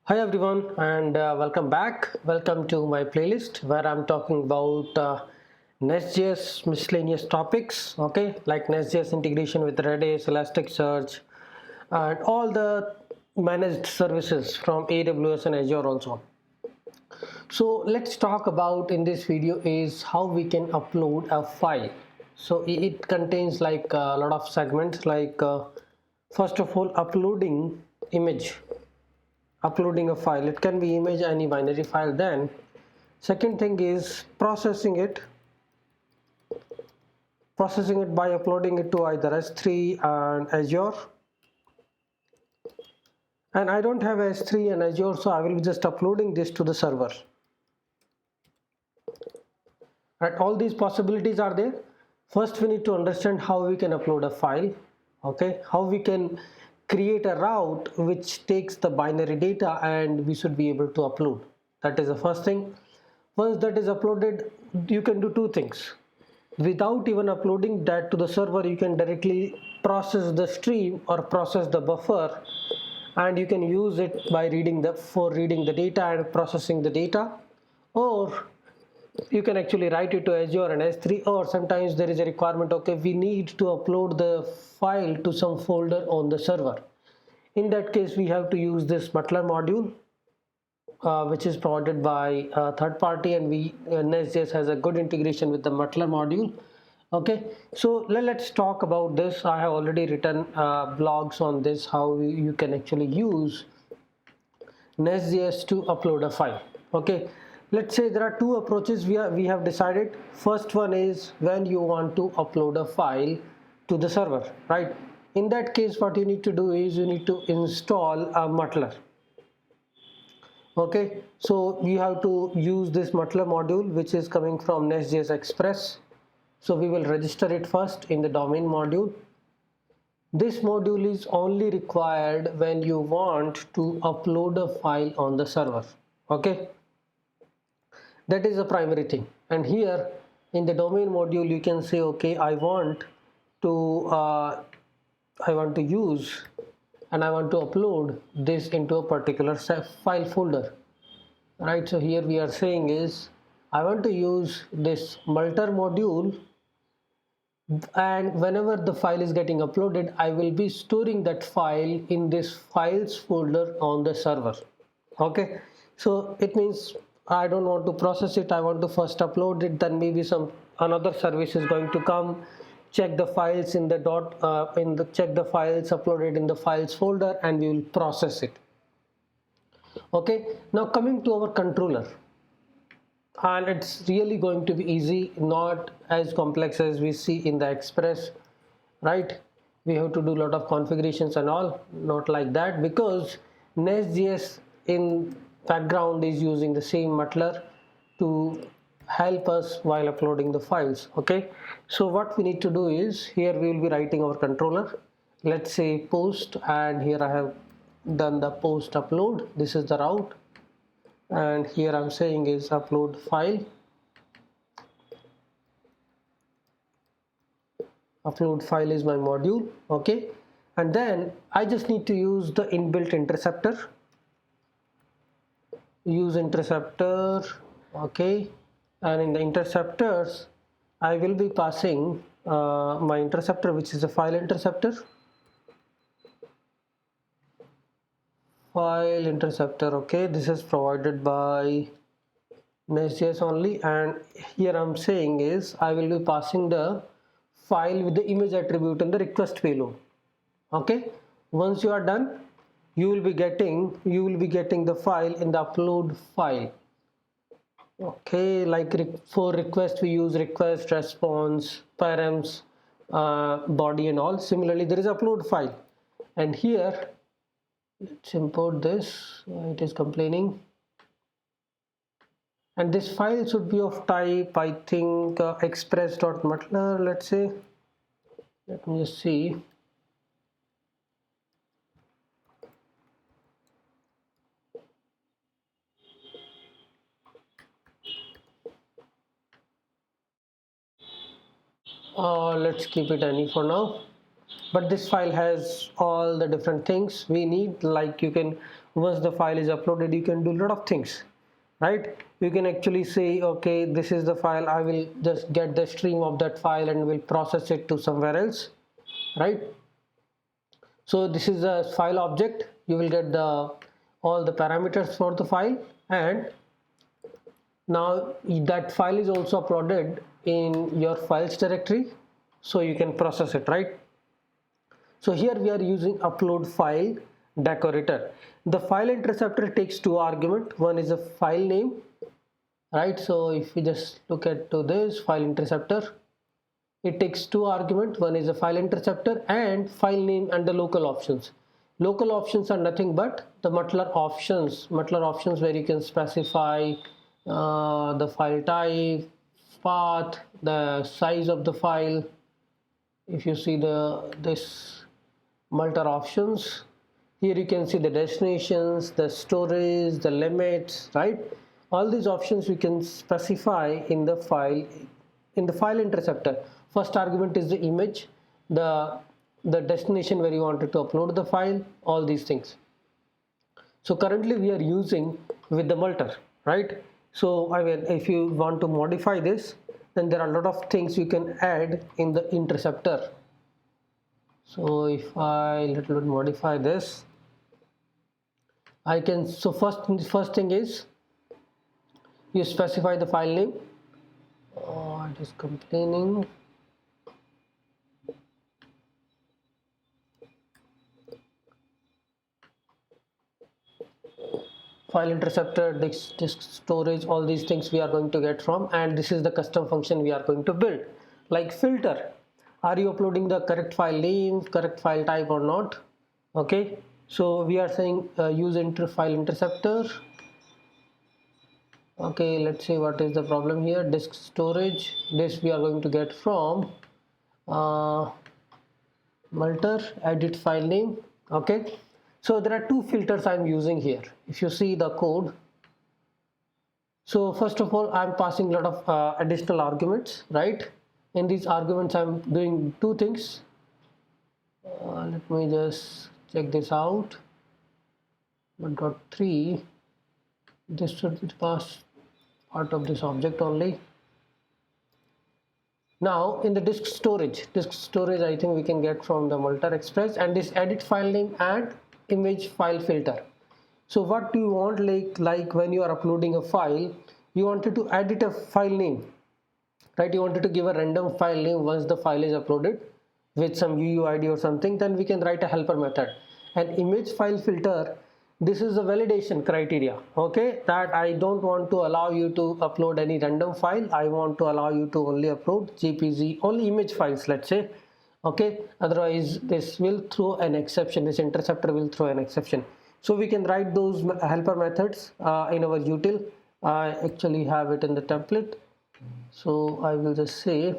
Hi everyone and welcome back. Welcome to my playlist where I'm talking about Nest.js miscellaneous topics, okay, like Nest.js integration with Redis, Elasticsearch, and all the managed services from AWS and Azure also. So let's talk about in this video is how we can upload a file. So it contains like a lot of segments like first of all uploading a file. It can be image, any binary file. Then second thing is processing it by uploading it to either S3 and Azure. And I don't have S3 and Azure, so I will be just uploading this to the server. Right, all these possibilities are there. First we need to understand how we can upload a file, okay, how we can create a route which takes the binary data and we should be able to upload. That is the first thing. Once that is uploaded, you can do two things. Without even uploading that to the server, you can directly process the stream or process the buffer, and you can use it by reading the data and processing the data. Or you can actually write it to Azure and S3, or sometimes there is a requirement, okay, we need to upload the file to some folder on the server. In that case, we have to use this Butler module, which is provided by a third party, and Nest.js has a good integration with the Butler module. Okay, so let's talk about this. I have already written blogs on this, how you can actually use Nest.js to upload a file. Okay, let's say there are two approaches we have decided. First one is when you want to upload a file to the server, right? In that case, what you need to do is you need to install a Butler. Okay, so you have to use this Butler module, which is coming from Nest.js Express. So we will register it first in the domain module. This module is only required when you want to upload a file on the server. Okay, that is the primary thing. And here in the domain module, you can say, okay, I want to use and I want to upload this into a particular file folder, right? So here we are saying is I want to use this Multer module, and whenever the file is getting uploaded, I will be storing that file in this files folder on the server. Okay, so it means I don't want to process it, I want to first upload it, then maybe some another service is going to come, check the files in the check the files uploaded in the files folder, and we will process it. Okay, now coming to our controller, and it's really going to be easy, not as complex as we see in the Express, right? We have to do a lot of configurations and all, not like that, because Nest.js in background is using the same Butler to help us while uploading the files. Okay, so what we need to do is here we will be writing our controller. Let's say post, and here I have done the post upload. This is the route, and here I'm saying is upload file. Upload file is my module. Okay, and then I just need to use the inbuilt interceptor. Use interceptor. Okay, and in the interceptors I will be passing my interceptor, which is a file interceptor. Okay, this is provided by Nest.js only, and here I'm saying is I will be passing the file with the image attribute and the request payload. Okay, once you are done, you will be getting the file in the upload file. Okay, like for request we use request, response, params, body and all. Similarly, there is upload file, and here let's import this. It is complaining, and this file should be of type, I think, express.butler. Let's say, let me just see. Let's keep it any for now, but this file has all the different things we need. Like you can once the file is uploaded, you can do a lot of things, right? You can actually say, okay, this is the file, I will just get the stream of that file and will process it to somewhere else, right? So this is a file object. You will get the all the parameters for the file, and now that file is also uploaded in your files directory, so you can process it, right? So here we are using upload file decorator. The file interceptor takes two arguments. One is a file name, right? So if we just look at to this file interceptor, it takes two arguments. One is a file interceptor and file name and the local options. Local options are nothing but the MUTLR options where you can specify the file type, path, the size of the file. If you see this MUTLR options, here you can see the destinations, the storage, the limits, right? All these options you can specify in the file interceptor. First argument is the image, the destination where you wanted to upload the file, all these things. So currently we are using with the MUTLR, right? So I mean, if you want to modify this, then there are a lot of things you can add in the interceptor. So if I little bit modify this, I can, so first thing is you specify the file name. Oh, it is complaining. File interceptor, disk storage, all these things we are going to get from, and this is the custom function we are going to build. Like filter, are you uploading the correct file name, correct file type or not? Okay, so we are saying use file interceptor. Okay, let's see what is the problem here. Disk storage, this we are going to get from MUTLR edit file name. Okay, so there are two filters I'm using here. If you see the code, so first of all I'm passing a lot of additional arguments, right? In these arguments I'm doing two things. Let me just check this out. 1.3, this should be passed part of this object only. Now in the disk storage I think we can get from the MUTLR Express, and this edit file name and image file filter. So what do you want, like when you are uploading a file, you wanted to edit a file name, right? You wanted to give a random file name once the file is uploaded with some UUID or something, then we can write a helper method. And image file filter, this is a validation criteria, okay, that I don't want to allow you to upload any random file. I want to allow you to only upload JPG, only image files, let's say, okay? Otherwise this will throw an exception, this interceptor will throw an exception. So we can write those helper methods in our util. I actually have it in the template, so I will just say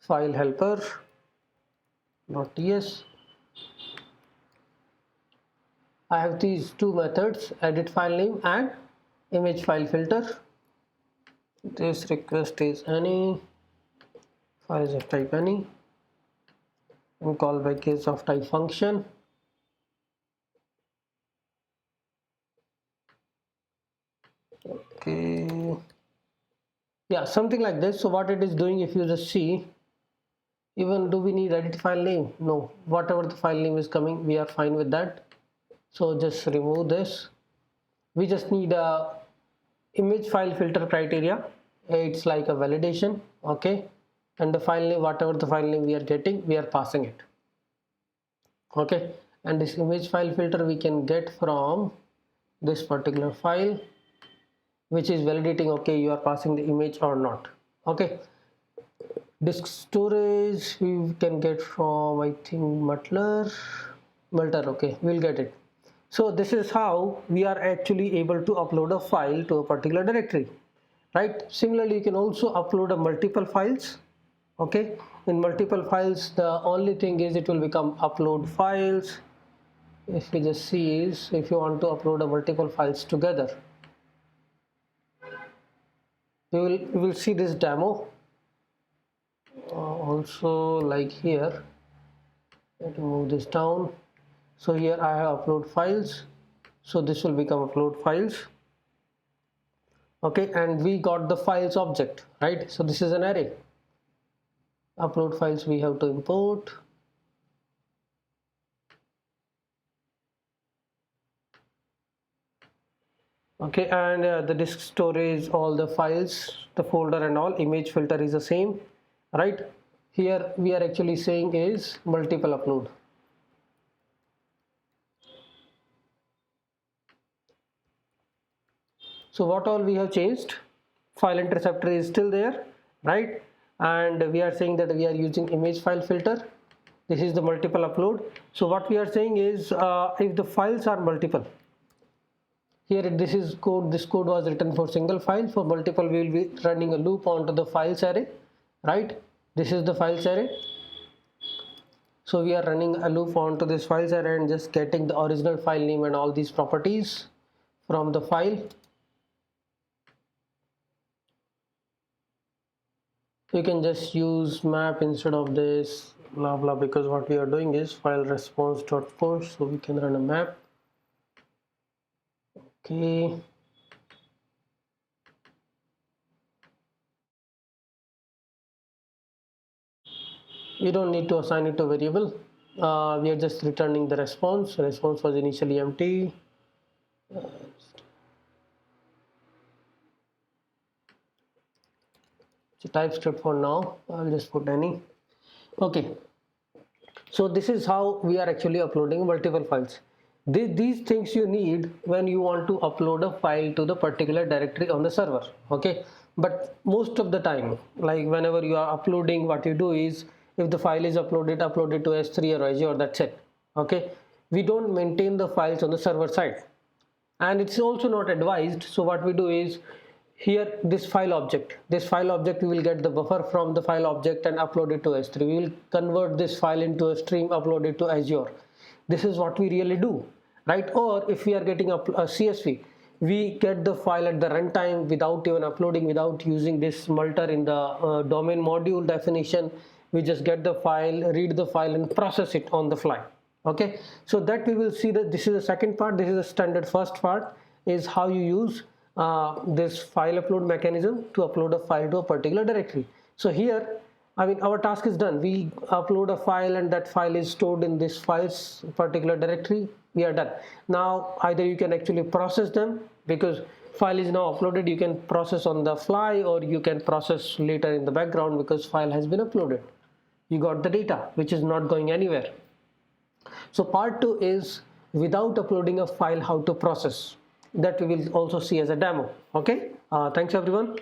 file helper .ts. I have these two methods, edit file name and image file filter. This request is any, file is of type any, and call by case of type function. Okay, yeah, something like this. So what it is doing, if you just see, even do we need edit file name? No, whatever the file name is coming, we are fine with that. So just remove this. We just need a image file filter criteria. It's like a validation, okay, and the file name, whatever the file name we are getting, we are passing it, okay. And this image file filter we can get from this particular file, which is validating, okay, you are passing the image or not, okay. Disk storage we can get from, I think, MUTLR, okay, we'll get it. So this is how we are actually able to upload a file to a particular directory, right? Similarly, you can also upload a multiple files, okay. In multiple files, the only thing is it will become upload files. If we just see is, if you want to upload a multiple files together, we will see this demo. Also, like here, let me move this down. So here I have upload files, so this will become upload files. Okay, and we got the files object, right? So this is an array. Upload files we have to import. Okay, and the disk storage, all the files, the folder and all, image filter is the same, right? Here we are actually saying is multiple upload. So what all we have changed? File interceptor is still there, right? And we are saying that we are using image file filter. This is the multiple upload. So what we are saying is if the files are multiple, here this is code, this code was written for single file. For multiple we will be running a loop onto the files array, right? This is the files array. So we are running a loop onto this files array and just getting the original file name and all these properties from the file. You can just use map instead of this blah blah, because what we are doing is file response.push, so we can run a map. Okay, you don't need to assign it to variable. We are just returning the response. Response was initially empty. So TypeScript for now, I'll just put any. Okay, so this is how we are actually uploading multiple files. These things you need when you want to upload a file to the particular directory on the server. Okay, but most of the time, like whenever you are uploading, what you do is, if the file is uploaded to S3 or Azure, that's it. Okay, we don't maintain the files on the server side, and it's also not advised. So what we do is, here this file object we will get the buffer from the file object and upload it to S3. We will convert this file into a stream, upload it to Azure. This is what we really do, right? Or if we are getting a CSV, we get the file at the runtime without even uploading, without using this multer in the domain module definition. We just get the file, read the file and process it on the fly. Okay, so that we will see that this is the second part. This is the standard. First part is how you use this file upload mechanism to upload a file to a particular directory. So here, I mean, our task is done. We upload a file and that file is stored in this files particular directory. We are done. Now either you can actually process them, because file is now uploaded, you can process on the fly, or you can process later in the background because file has been uploaded. You got the data which is not going anywhere. So part 2 is without uploading a file, how to process. That we will also see as a demo. Okay, thanks everyone.